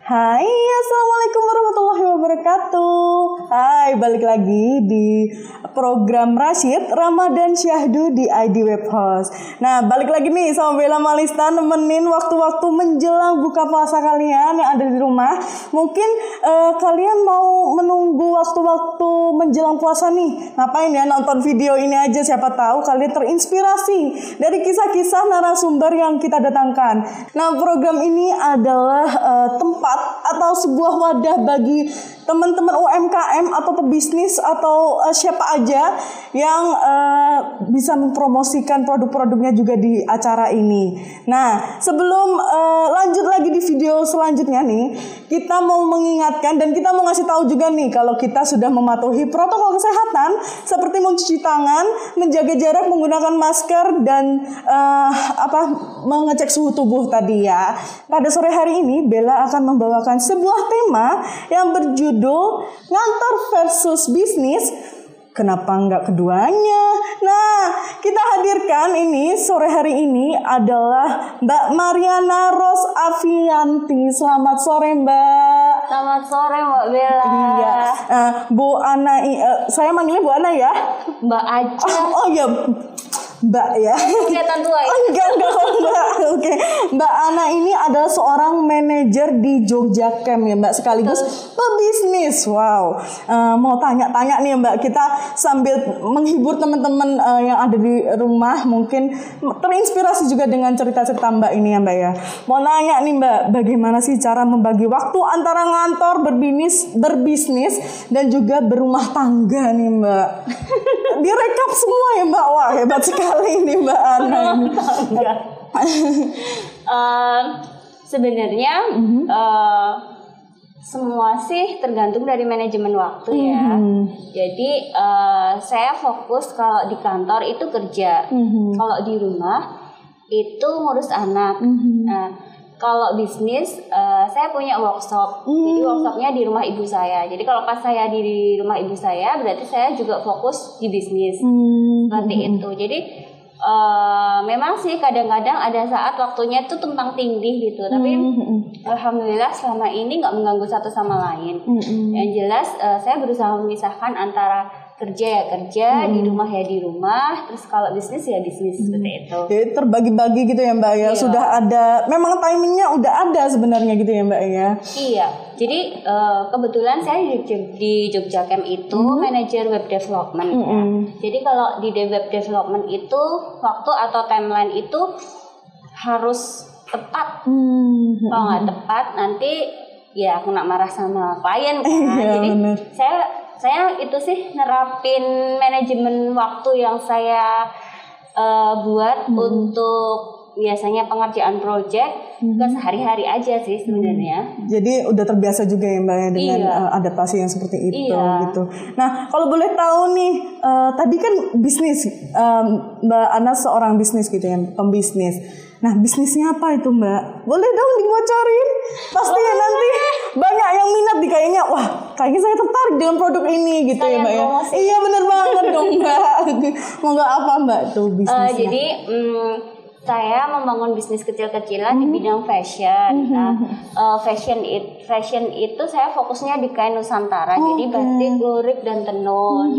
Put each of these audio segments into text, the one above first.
Hai, assalamualaikum warahmatullahi wabarakatuh. Hai, balik lagi di program Rashid Ramadan Syahdu di ID Web Host. Nah, balik lagi nih sama Bella Malista nemenin waktu-waktu menjelang buka puasa kalian yang ada di rumah. Mungkin kalian mau menunggu waktu-waktu menjelang puasa nih. Ngapain ya nonton video ini aja, siapa tahu kalian terinspirasi dari kisah-kisah narasumber yang kita datangkan. Nah, program ini adalah tempat atau sebuah wadah bagi teman-teman UMKM atau pebisnis atau siapa aja yang bisa mempromosikan produk-produknya juga di acara ini. Nah, sebelum lanjut lagi di video selanjutnya nih, kita mau mengingatkan dan kita mau ngasih tahu juga nih kalau kita sudah mematuhi protokol kesehatan seperti mencuci tangan, menjaga jarak, menggunakan masker dan mengecek suhu tubuh tadi ya. Pada sore hari ini Bella akan membawakan sebuah tema yang berjudul ngantor versus bisnis. Kenapa enggak keduanya? Nah, kita hadirkan ini sore hari ini adalah Mbak Mariana Ros Avianti. Selamat sore Mbak. Selamat sore Mbak Bella. Iya. Bu Ana, saya manggilnya Bu Ana ya. Mbak aja. Oh iya. Mbak ya. Kelihatan tua ya? Oh, enggak Mbak. Oke. Mbak Ana ini adalah seorang manajer di Jogja Camp ya Mbak, sekaligus pebisnis. Wow. Mau tanya-tanya nih Mbak, kita sambil menghibur teman-teman yang ada di rumah, mungkin terinspirasi juga dengan cerita-cerita Mbak ini ya Mbak ya. Mau nanya nih Mbak, bagaimana sih cara membagi waktu antara ngantor, berbisnis dan juga berumah tangga nih Mbak? Direkap semua ya Mbak. Wah, hebat sekali ini Mbak Ana. Sebenarnya semua sih tergantung dari manajemen waktu ya. Jadi saya fokus kalau di kantor itu kerja, kalau di rumah itu ngurus anak. Nah, kalau bisnis saya punya workshop, jadi workshopnya di rumah ibu saya. Jadi kalau pas saya di rumah ibu saya, berarti saya juga fokus di bisnis seperti itu. Jadi memang sih kadang-kadang ada saat waktunya itu tumpang tindih gitu, tapi alhamdulillah selama ini nggak mengganggu satu sama lain. Yang jelas saya berusaha memisahkan antara kerja ya kerja, di rumah ya di rumah, terus kalau bisnis ya bisnis seperti itu. Jadi terbagi-bagi gitu ya Mbak ya. Iya. Sudah ada, memang timingnya udah ada sebenarnya gitu ya Mbak ya. Iya. Jadi kebetulan saya di Jogja Camp itu manajer web development. Ya. Jadi kalau di web development itu waktu atau timeline itu harus tepat. Kalau nggak tepat nanti ya aku nak marah sama klien kan. Iya, jadi bener. saya itu sih nerapin manajemen waktu yang saya buat untuk biasanya pengerjaan project ke sehari-hari aja sih sebenarnya. Jadi udah terbiasa juga ya Mbak ya dengan adaptasi yang seperti itu gitu. Nah, kalau boleh tahu nih, tadi kan bisnis, Mbak Ana seorang bisnis gitu ya, pembisnis. Nah, bisnisnya apa itu Mbak? Boleh dong dibocorin? Pasti ya nanti banyak yang minat di kayaknya, wah kayaknya saya tertarik dengan produk ini gitu ya Mbak ya. Iya bener banget dong Mbak. Moga apa Mbak tuh bisnisnya? Jadi saya membangun bisnis kecil-kecilan di bidang fashion. Nah, fashion itu saya fokusnya di kain Nusantara. Jadi batik, lurik dan tenun.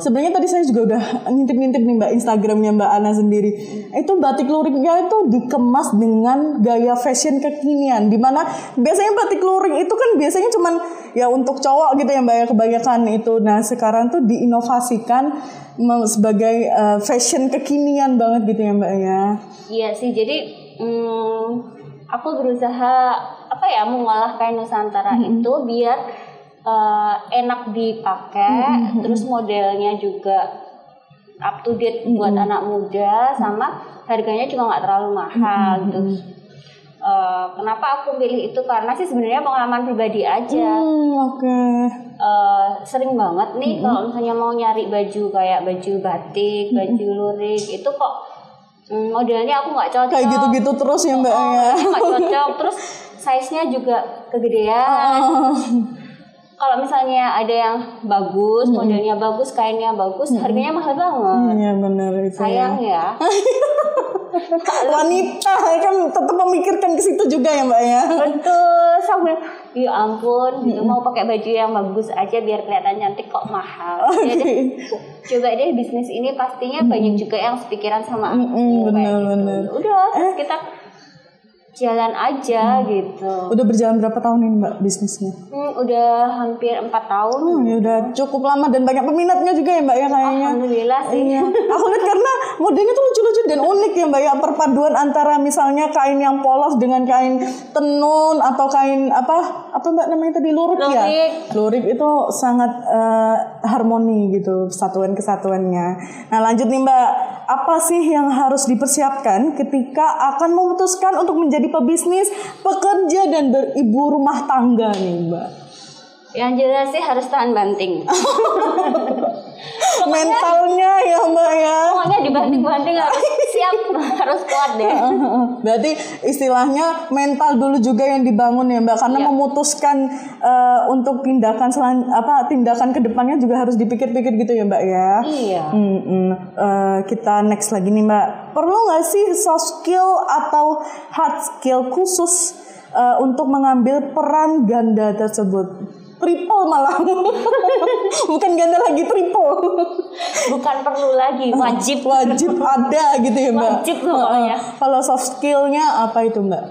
Sebenarnya tadi saya juga udah ngintip-ngintip nih Mbak Instagramnya Mbak Ana sendiri. Itu batik luriknya itu dikemas dengan gaya fashion kekinian. Dimana biasanya batik lurik itu kan biasanya cuman ya untuk cowok gitu ya Mbak ya, kebanyakan itu. Nah sekarang tuh diinovasikan sebagai fashion kekinian banget gitu ya Mbak ya. Iya sih, jadi aku berusaha mengolah kain Nusantara itu biar enak dipakai, terus modelnya juga up to date buat anak muda, sama harganya juga nggak terlalu mahal gitu. Kenapa aku pilih itu? Karena sih sebenarnya pengalaman pribadi aja. Sering banget nih kalau misalnya mau nyari baju kayak baju batik, baju lurik itu kok Modelnya aku nggak cocok. Kayak gitu-gitu terus ya Mbak ya. Nggak cocok. Terus size-nya juga kegedean. Kalau misalnya ada yang bagus, modelnya bagus, kainnya bagus, harganya mahal banget. Iya benar itu. Sayang ya. Wanita kan tetap memikirkan ke situ juga ya Mbak ya. Betul, sampai ya ampun, gitu mau pakai baju yang bagus aja biar kelihatan cantik kok mahal. Jadi coba deh bisnis ini pastinya banyak juga yang sepikiran sama aku. Benar. Udah, terus kita jalan aja gitu. Udah berjalan berapa tahun ini Mbak bisnisnya? Udah hampir 4 tahun. Ya udah cukup lama dan banyak peminatnya juga ya Mbak ya kayaknya. Alhamdulillah sih. Iya. Aku lihat karena modelnya tuh lucu-lucu dan unik ya Mbak ya, perpaduan antara misalnya kain yang polos dengan kain tenun atau kain apa Mbak namanya tadi lurik ya. Lurik itu sangat harmoni gitu kesatuan kesatuannya. Nah lanjut nih Mbak, apa sih yang harus dipersiapkan ketika akan memutuskan untuk menjadi pebisnis, pekerja dan beribu rumah tangga nih Mbak? Yang jelas sih harus tahan banting. Mentalnya ya Mbak ya. Pokoknya dibanting-banting harus siap, harus kuat deh. Berarti istilahnya mental dulu juga yang dibangun ya Mbak, karena memutuskan untuk tindakan ke depannya juga harus dipikir-pikir gitu ya Mbak ya. Iya. Kita next lagi nih Mbak. Perlu nggak sih soft skill atau hard skill khusus untuk mengambil peran ganda tersebut? Triple malah. Bukan ganda lagi, triple. Bukan perlu lagi, wajib ada gitu ya Mbak. Wajib pokoknya. Kalau soft skillnya apa itu Mbak?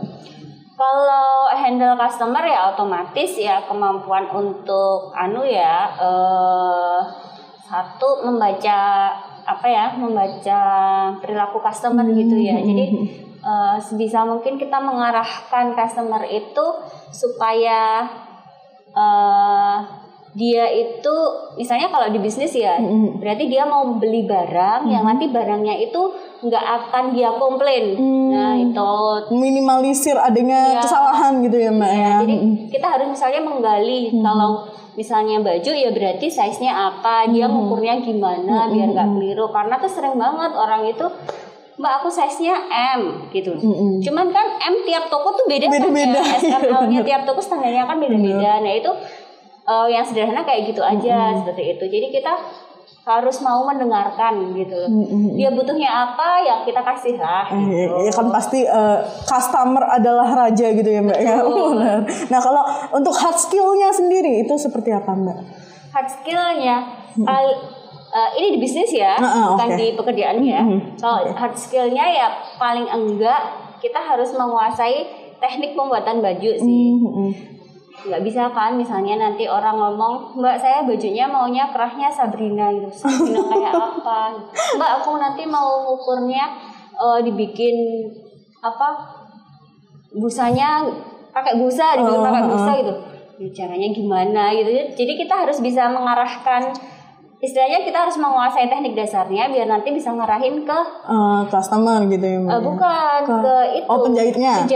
Kalau handle customer ya otomatis ya kemampuan untuk satu membaca perilaku customer gitu ya. Jadi sebisa mungkin kita mengarahkan customer itu supaya dia itu misalnya kalau di bisnis ya berarti dia mau beli barang yang nanti barangnya itu nggak akan dia komplain. Nah itu minimalisir adanya kesalahan gitu ya Mbak ya. Jadi kita harus misalnya menggali kalau misalnya baju ya berarti size-nya apa, dia ngukurnya gimana biar nggak keliru, karena tuh sering banget orang itu Mbak aku size-nya M gitu. Cuman kan M tiap toko tuh beda-beda. SML-nya tiap toko standarnya kan beda-beda. Nah itu yang sederhana kayak gitu aja seperti itu. Jadi kita harus mau mendengarkan gitu. Dia butuhnya apa ya kita kasih lah. Gitu. Ya kan pasti customer adalah raja gitu ya Mbak ya. Nah kalau untuk hard skill-nya sendiri itu seperti apa Mbak? Hard skill-nya ini di bisnis ya, bukan di pekerjaan ya. Kalau hard skill-nya ya paling enggak kita harus menguasai teknik pembuatan baju sih. Nggak bisa kan misalnya nanti orang ngomong, Mbak saya bajunya maunya kerahnya Sabrina gitu. Sabrina kayak apa? Mbak aku nanti mau ukurnya dibikin busanya pakai busa, dibikin pakai busa gitu. Ya, caranya gimana gitu. Jadi kita harus bisa mengarahkan, istilahnya kita harus menguasai teknik dasarnya biar nanti bisa ngarahin ke customer gitu ya Mbak. Bukan ke itu. Penjahitnya.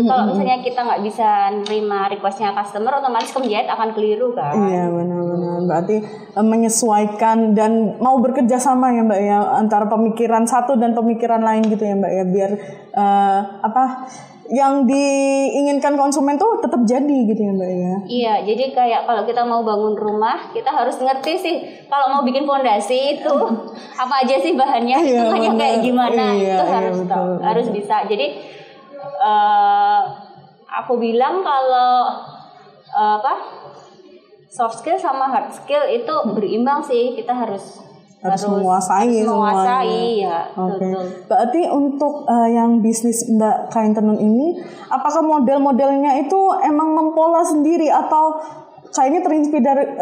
Kalau misalnya kita nggak bisa nerima requestnya customer, otomatis penjahit akan keliru kan. Iya benar-benar. Berarti menyesuaikan dan mau bekerja sama ya Mbak ya antara pemikiran satu dan pemikiran lain gitu ya Mbak ya, biar yang diinginkan konsumen tuh tetap jadi gitu ya Mbak ya. Iya, jadi kayak kalau kita mau bangun rumah, kita harus ngerti sih kalau mau bikin fondasi itu apa aja sih bahannya, hitungannya kayak gimana, itu harus tahu, harus bisa. Jadi aku bilang kalau soft skill sama hard skill itu berimbang sih, kita harus menguasai semuanya. Ya. Oke. Berarti untuk yang bisnis Mbak kain tenun ini, apakah model-modelnya itu emang mempola sendiri atau kayaknya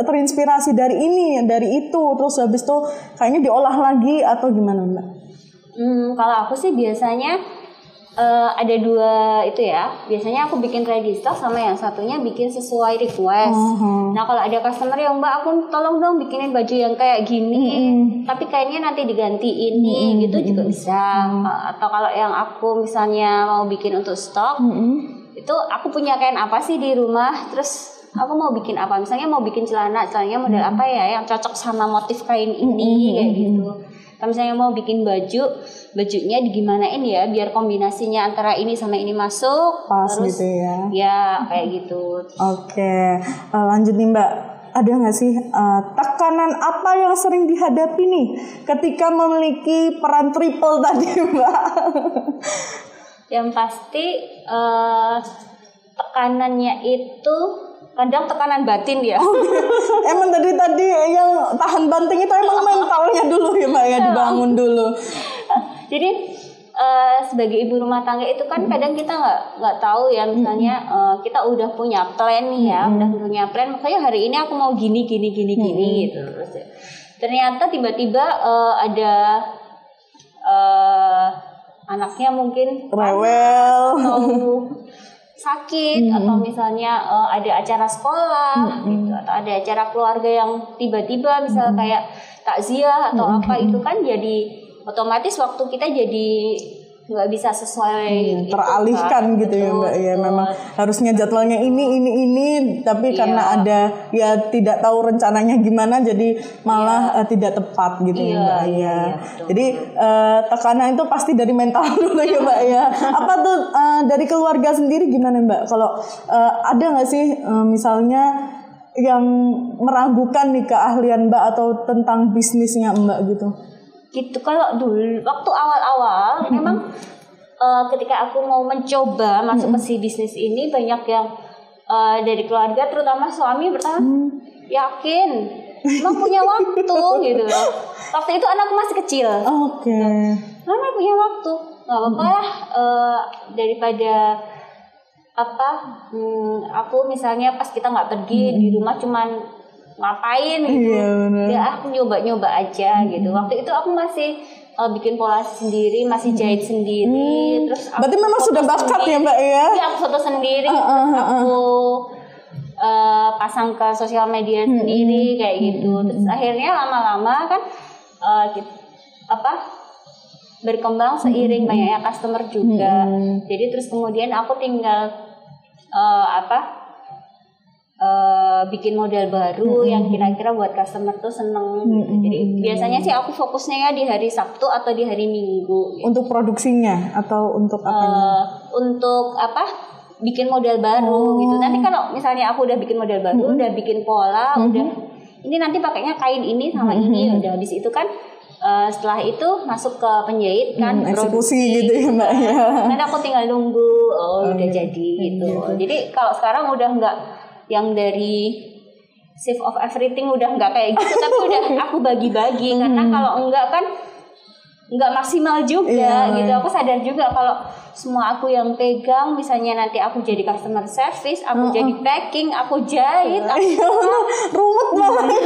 terinspirasi dari ini, dari itu, terus habis itu kayaknya diolah lagi atau gimana Mbak? Kalau aku sih biasanya ada dua itu ya. Biasanya aku bikin ready stock sama yang satunya bikin sesuai request. Nah kalau ada customer yang Mbak aku tolong dong bikinin baju yang kayak gini, tapi kayaknya nanti diganti ini gitu juga bisa. Atau kalau yang aku misalnya mau bikin untuk stok, itu aku punya kain apa sih di rumah, terus aku mau bikin apa, misalnya mau bikin celananya model apa ya yang cocok sama motif kain ini kayak gitu. Kalau misalnya mau bikin bajunya digimanain ya biar kombinasinya antara ini sama ini masuk pas terus, gitu ya. Ya kayak gitu. Oke, lanjut nih Mbak. Ada nggak sih tekanan apa yang sering dihadapi nih ketika memiliki peran triple tadi Mbak? Yang pasti tekanannya itu kadang tekanan batin ya. Emang tadi yang tahan banting itu emang mentalnya dulu ya Mbak ya, dibangun dulu. Jadi sebagai ibu rumah tangga itu kan kadang kita nggak tahu ya, misalnya kita udah punya plan nih ya, udah punya plan, makanya hari ini aku mau gini gitu. Terus ternyata tiba-tiba ada anaknya mungkin rewel atau sakit atau misalnya ada acara sekolah gitu, atau ada acara keluarga yang tiba-tiba misal kayak takziah atau apa, itu kan jadi otomatis waktu kita jadi nggak bisa sesuai teralihkan itu, gitu ya Mbak ya. Memang harusnya jadwalnya ini tapi karena ada ya tidak tahu rencananya gimana jadi malah tidak tepat gitu ya Mbak ya. Jadi tekanan itu pasti dari mental dulu ya Mbak ya. Apa tuh dari keluarga sendiri gimana Mbak? Kalau ada nggak sih misalnya yang meragukan nih keahlian Mbak atau tentang bisnisnya Mbak gitu? Gitu. Kalau dulu waktu awal-awal memang ketika aku mau mencoba masuk ke si bisnis ini, banyak yang dari keluarga terutama suami bertanya, yakin emang punya waktu gitu loh. Waktu itu anakku masih kecil. Oke. Mama punya waktu, nggak apa-apa lah daripada aku misalnya pas kita nggak pergi di rumah cuman ngapain gitu. Ya aku nyoba-nyoba aja gitu. Waktu itu aku masih bikin pola sendiri, masih jahit sendiri. Terus berarti memang sudah bakat ya Mbak ya? Iya, aku foto sendiri, terus aku pasang ke sosial media sendiri kayak gitu. Terus akhirnya lama-lama kan berkembang seiring banyaknya customer juga. Jadi terus kemudian aku tinggal bikin model baru yang kira-kira buat customer tuh seneng gitu. Jadi biasanya sih aku fokusnya ya di hari Sabtu atau di hari Minggu gitu. Untuk produksinya atau untuk apanya? Untuk bikin model baru gitu. Nanti kalau misalnya aku udah bikin model baru, udah bikin pola, udah ini nanti pakainya kain ini sama ini, udah habis itu kan setelah itu masuk ke penjahit kan, eksekusi gitu ya Mbak ya. Nanti aku tinggal nunggu udah jadi gitu. Jadi kalau sekarang udah enggak yang dari save of everything, udah nggak kayak gitu, tapi udah aku bagi-bagi karena kalau enggak kan nggak maksimal juga gitu. Aku sadar juga kalau semua aku yang pegang, misalnya nanti aku jadi customer service, aku jadi packing, aku jahit, ruwet banget.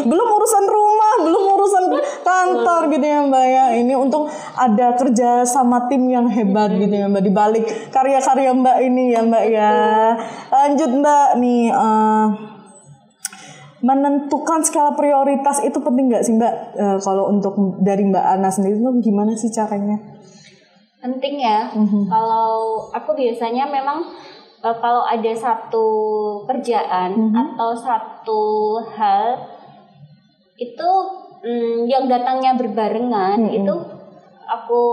Belum urusan rumah, belum urusan kantor gitu ya Mbak ya. Ini untuk ada kerja sama tim yang hebat gitu ya Mbak, dibalik karya-karya Mbak ini ya Mbak ya. Lanjut Mbak nih, menentukan skala prioritas itu penting nggak sih Mbak? Kalau untuk dari Mbak Ana sendiri itu gimana sih caranya? Penting ya. Kalau aku biasanya memang kalau ada satu kerjaan atau satu hal itu yang datangnya berbarengan, itu aku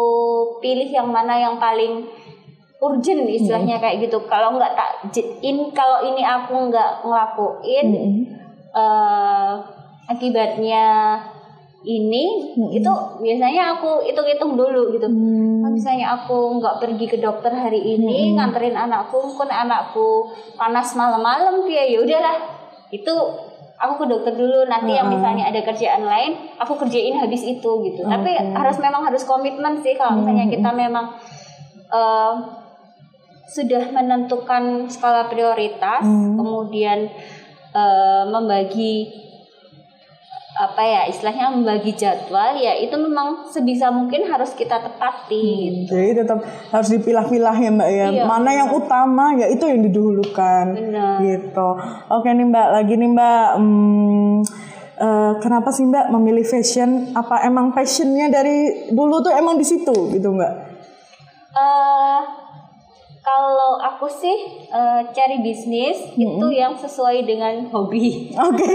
pilih yang mana yang paling urgent istilahnya kayak gitu. Kalau nggak kalau ini aku nggak ngelakuin, akibatnya ini itu biasanya aku hitung-hitung dulu gitu. Misalnya aku nggak pergi ke dokter hari ini, nganterin anakku, kan anakku panas malam-malam ya udahlah, itu aku ke dokter dulu. Nanti yang misalnya ada kerjaan lain aku kerjain habis itu gitu. Tapi harus komitmen sih kalau misalnya kita memang sudah menentukan skala prioritas, kemudian membagi istilahnya membagi jadwal, ya itu memang sebisa mungkin harus kita tepati gitu. Jadi tetap harus dipilah-pilah ya Mbak ya. Mana yang utama ya itu yang didahulukan. Gitu. Oke nih Mbak, lagi nih Mbak, kenapa sih Mbak memilih fashion? Apa emang passionnya dari dulu tuh emang di situ gitu Mbak? Kalau aku sih cari bisnis itu yang sesuai dengan hobi. Oke.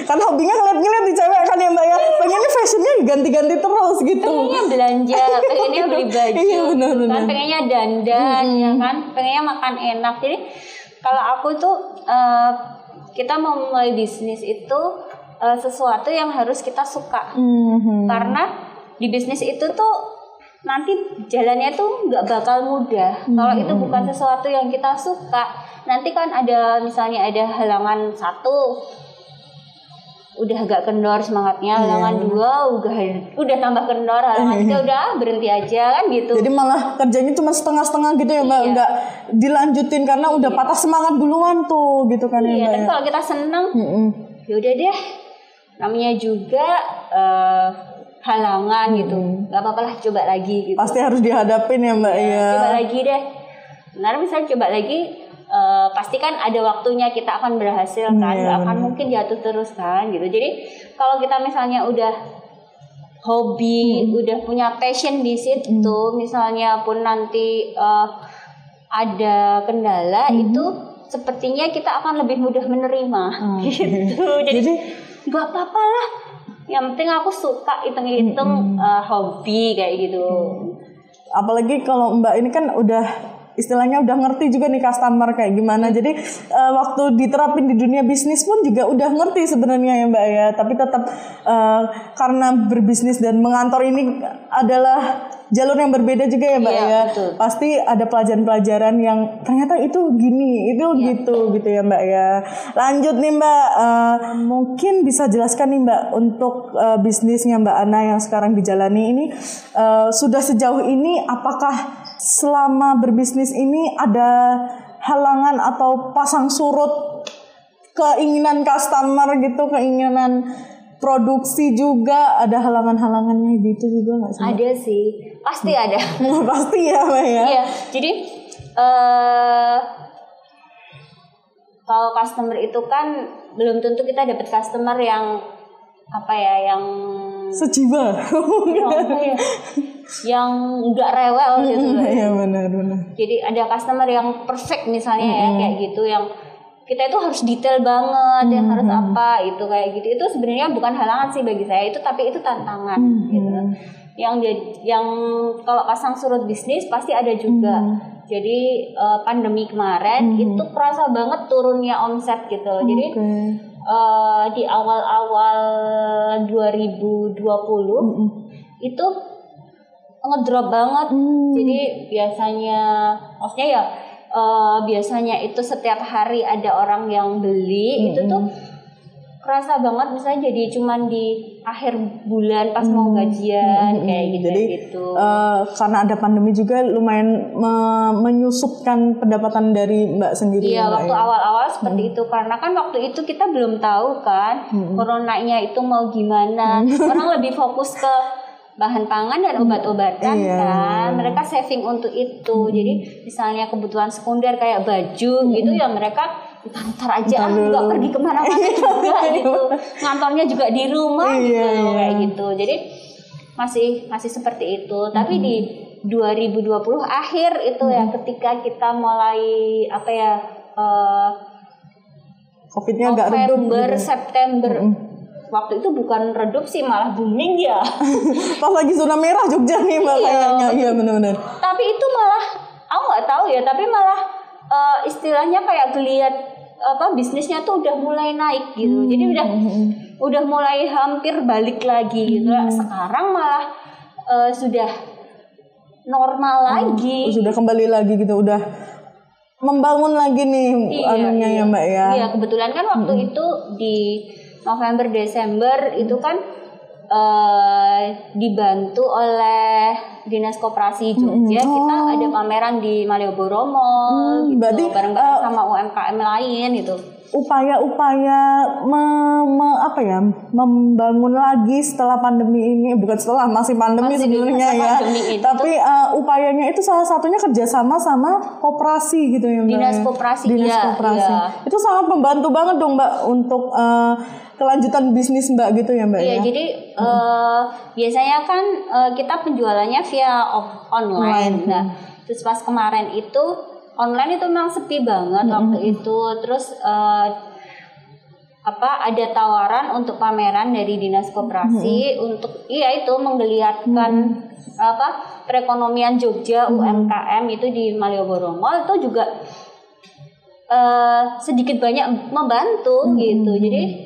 Karena hobinya ngeliat-ngeliat di cewek kan ya Mbak ya. Pengennya fashionnya ganti-ganti terus gitu. Pengennya belanja, pengennya beli baju, Iya, benar-benar. kan pengennya dandan, ya kan, pengennya makan enak. Jadi kalau aku tuh kita mau mulai bisnis itu sesuatu yang harus kita suka. Karena di bisnis itu tuh nanti jalannya tuh nggak bakal mudah. Kalau itu bukan sesuatu yang kita suka, nanti kan ada misalnya ada halangan satu, udah agak kendor semangatnya, halangan dua udah tambah kendor, halangan tiga udah berhenti aja kan gitu. Jadi malah kerjanya cuma setengah-setengah gitu ya Mbak, nggak dilanjutin karena udah patah semangat duluan tuh gitu kan ya Mbak. Tapi kalau kita seneng, yaudah deh, namanya juga halangan gitu, nggak apa-apa lah, coba lagi gitu. Pasti harus dihadapin ya Mbak ya. Coba lagi deh. Benar, misalnya coba lagi, pasti kan ada waktunya kita akan berhasil kan, nggak akan mungkin jatuh terus kan gitu. Jadi kalau kita misalnya udah hobi, udah punya passion di situ, misalnya pun nanti ada kendala itu, sepertinya kita akan lebih mudah menerima gitu. Jadi nggak apa-apa lah. Yang penting aku suka hitung-hitung hobi kayak gitu. Apalagi kalau Mbak ini kan udah istilahnya udah ngerti juga nih customer kayak gimana. Jadi waktu diterapin di dunia bisnis pun juga udah ngerti sebenarnya ya Mbak ya. Tapi tetap karena berbisnis dan mengantor ini adalah jalur yang berbeda juga ya Mbak ya. Betul. Pasti ada pelajaran-pelajaran yang ternyata itu gini, itu gitu ya Mbak ya. Lanjut nih Mbak, mungkin bisa jelaskan nih Mbak untuk bisnisnya Mbak Ana yang sekarang dijalani ini sudah sejauh ini, apakah selama berbisnis ini ada halangan atau pasang surut keinginan customer gitu, keinginan produksi juga, ada halangan-halangannya gitu juga nggak sih? Ada sih, pasti ada. Pasti ya Mbak ya. Iya, jadi kalau customer itu kan belum tentu kita dapat customer yang apa ya, yang sejiwa, yang nggak rewel gitu. Iya benar. Jadi ada customer yang perfect misalnya ya kayak gitu, yang kita itu harus detail banget, yang harus apa itu kayak gitu. Itu sebenarnya bukan halangan sih bagi saya itu, tapi itu tantangan gitu. Yang kalau pasang surut bisnis pasti ada juga. Jadi pandemi kemarin itu kerasa banget turunnya omset gitu. Jadi di awal-awal 2020 itu ngedrop banget. Jadi maksudnya ya biasanya itu setiap hari ada orang yang beli, itu tuh kerasa banget misalnya jadi cuman di akhir bulan pas mau gajian kayak gitu. Jadi karena ada pandemi juga lumayan menyusupkan pendapatan dari Mbak sendiri. Iya, waktu awal-awal seperti itu, karena kan waktu itu kita belum tahu kan coronanya itu mau gimana. Orang lebih fokus ke bahan pangan dan obat-obatan kan, mereka saving untuk itu. Jadi misalnya kebutuhan sekunder kayak baju gitu ya, mereka ntar aja nggak pergi kemana-mana juga gitu, ngantornya juga di rumah gitu kayak gitu. Jadi masih seperti itu. Tapi di 2020 akhir itu ya, ketika kita mulai COVID-nya agak redup November, gitu. September. Waktu itu bukan redup sih, malah booming ya. Pas lagi zona merah Jogja nih Mbak kayaknya. Iya benar-benar. Tapi itu malah, aku nggak tahu ya, tapi malah istilahnya kayak geliat bisnisnya tuh udah mulai naik gitu. Jadi udah mulai hampir balik lagi gitu. Sekarang malah sudah normal lagi. Sudah kembali lagi gitu, udah membangun lagi nih anunya ya Mbak ya. Iya, kebetulan kan waktu itu di November Desember itu kan dibantu oleh Dinas Koperasi Jogja. Kita ada pameran di Malioboro Mall gitu, bareng-bareng sama UMKM lain gitu. Upaya-upaya membangun lagi setelah pandemi ini, bukan setelah, masih pandemi sebenarnya ya. Tapi upayanya itu salah satunya kerjasama sama koperasi gitu ya Mbak. Dinas Koperasi. Iya. Itu sangat membantu banget dong Mbak untuk kelanjutan bisnis Mbak gitu ya Mbak. Iya, jadi biasanya kan kita penjualannya via online. Nah, terus pas kemarin itu online itu memang sepi banget waktu itu. Terus ada tawaran untuk pameran dari Dinas Koperasi untuk itu menggeliatkan perekonomian Jogja, UMKM itu di Malioboro Mall itu juga sedikit banyak membantu gitu. Jadi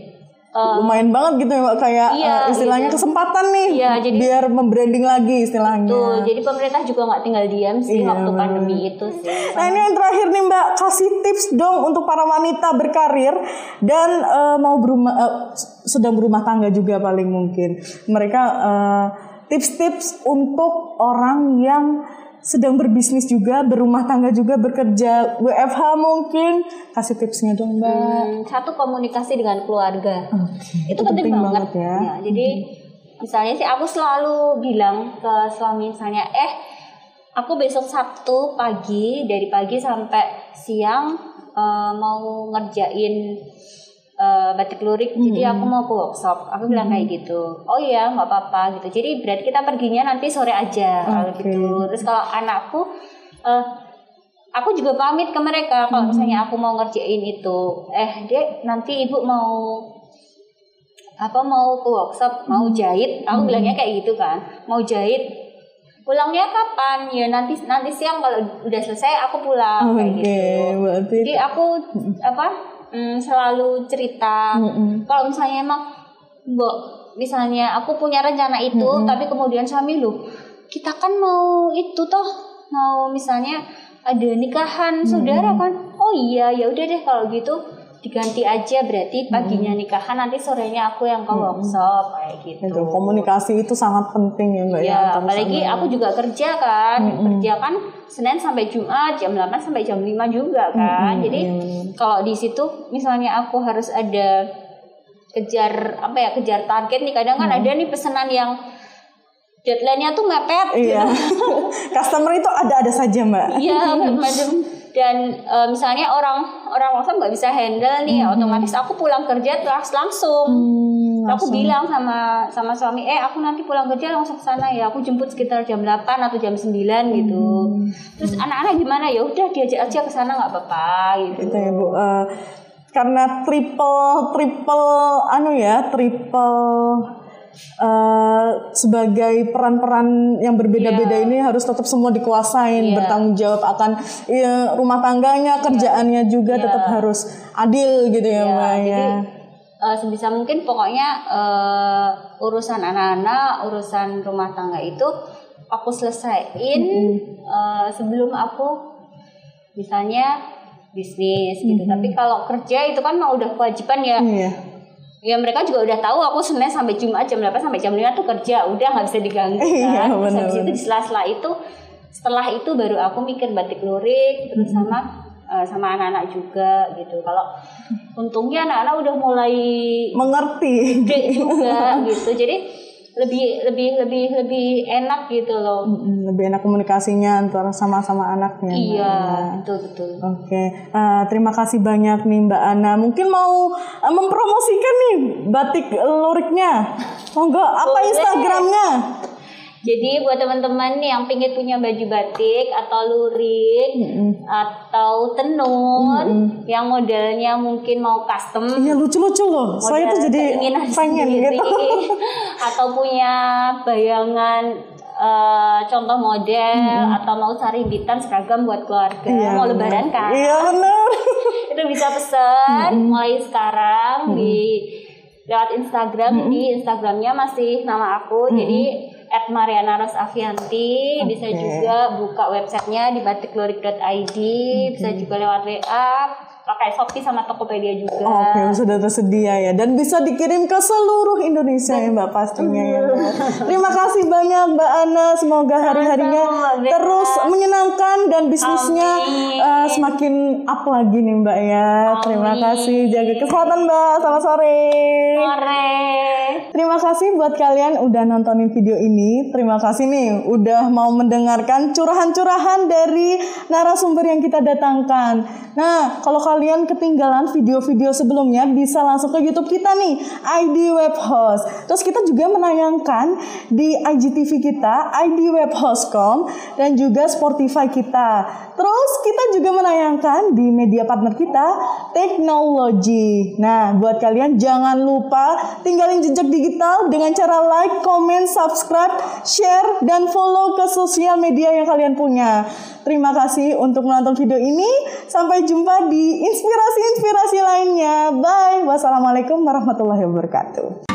lumayan banget gitu ya Mbak, kayak istilahnya gitu. Kesempatan nih jadi, biar membranding lagi istilahnya. Tuh, jadi pemerintah juga nggak tinggal diam sih waktu pandemi itu sih. Nah ini yang terakhir nih Mbak, kasih tips dong untuk para wanita berkarir dan sedang berumah tangga juga paling mungkin. Mereka tips-tips untuk orang yang sedang berbisnis juga, berumah tangga juga, bekerja WFH mungkin. Kasih tipsnya dong Mbak. Satu, komunikasi dengan keluarga. Itu penting banget ya. Jadi misalnya sih aku selalu bilang ke suami misalnya, aku besok Sabtu pagi, dari pagi sampai siang mau ngerjain batik lurik, jadi aku mau ke workshop. Aku bilang kayak gitu. Oh iya, nggak apa-apa gitu. Jadi berarti kita perginya nanti sore aja kalau gitu. Terus kalau anakku, aku juga pamit ke mereka kalau misalnya aku mau ngerjain itu. Dek, nanti ibu mau ke workshop, mau jahit. Aku bilangnya kayak gitu kan, mau jahit. Pulangnya kapan? Ya nanti siang kalau udah selesai aku pulang kayak gitu. Berarti... Jadi aku selalu cerita. Kalau misalnya emang misalnya aku punya rencana itu, tapi kemudian suami kita kan mau itu toh, mau misalnya ada nikahan saudara kan. Oh iya, ya udah deh kalau gitu diganti aja, berarti paginya nikahan, nanti sorenya aku yang ke workshop kayak gitu. Itu, komunikasi itu sangat penting ya Mbak ya. Apalagi aku juga kerja kan, kerja kan Senin sampai Jumat jam 8 sampai jam 5 juga kan. Jadi kalau di situ misalnya aku harus ada kejar target nih, kadang kan ada nih pesanan yang deadline-nya tuh mepet. Iya. Customer itu ada saja Mbak. Iya, macam. Dan misalnya orang WhatsApp nggak bisa handle nih, otomatis aku pulang kerja terus langsung. Aku bilang sama suami, aku nanti pulang kerja langsung ke sana ya, aku jemput sekitar jam 8 atau jam 9 gitu. Terus anak-anak gimana? Ya udah diajak aja ke sana nggak apa-apa gitu. Itu ya Bu. Karena triple sebagai peran-peran yang berbeda-beda ini harus tetap semua dikuasain, bertanggung jawab akan rumah tangganya, kerjaannya juga tetap harus adil gitu ya Mbak ya. Jadi sebisa mungkin pokoknya urusan anak-anak, urusan rumah tangga itu aku selesaiin sebelum aku misalnya bisnis gitu. Tapi kalau kerja itu kan mau udah kewajiban ya. Ya mereka juga udah tahu aku Senin sampai Jumat jam 8 sampai jam 5 tuh kerja, udah nggak bisa diganggu kan. Terus habis itu di setelah itu baru aku mikir batik lurik, terus sama anak-anak juga gitu. Kalau untungnya anak-anak udah mulai mengerti gede juga gitu. Jadi lebih enak gitu loh. Lebih enak komunikasinya antara sama anaknya. Iya, betul. Oke. Terima kasih banyak nih Mbak Ana. Mungkin mau mempromosikan nih batik luriknya. Monggo, apa Instagramnya? Jadi buat teman-teman nih yang pengen punya baju batik atau lurik atau tenun yang modelnya mungkin mau custom. Iya, lucu-lucu loh. Saya tuh jadi pengen gitu. Atau punya bayangan contoh model atau mau cari bitan seragam buat keluarga, mau lebaran kan. Iya benar. Itu bisa pesan mulai sekarang lewat Instagram. Di Instagramnya masih nama aku, jadi @mariana_rosavianti. Bisa juga buka websitenya di batiklurik.id, bisa juga lewat WA, pakai Shopee sama Tokopedia juga. Oke, sudah tersedia ya, dan bisa dikirim ke seluruh Indonesia ya Mbak pastinya ya Mbak. Terima kasih banyak Mbak Ana, semoga hari-harinya terus menyenangkan dan bisnisnya semakin up lagi nih Mbak ya. Terima kasih, jaga kesehatan Mbak. Selamat sore. Terima kasih buat kalian udah nontonin video ini. Terima kasih nih udah mau mendengarkan curahan-curahan dari narasumber yang kita datangkan. Nah, kalau kalian kalian ketinggalan video-video sebelumnya, bisa langsung ke YouTube kita nih, ID Web Host. Terus kita juga menayangkan di IGTV kita, ID Web Host.com, dan juga Spotify kita. Terus kita juga menayangkan di media partner kita, Teknologi. Nah, buat kalian jangan lupa tinggalin jejak digital dengan cara like, comment, subscribe, share, dan follow ke sosial media yang kalian punya. Terima kasih untuk menonton video ini. Sampai jumpa di inspirasi-inspirasi lainnya. Bye. Wassalamualaikum warahmatullahi wabarakatuh.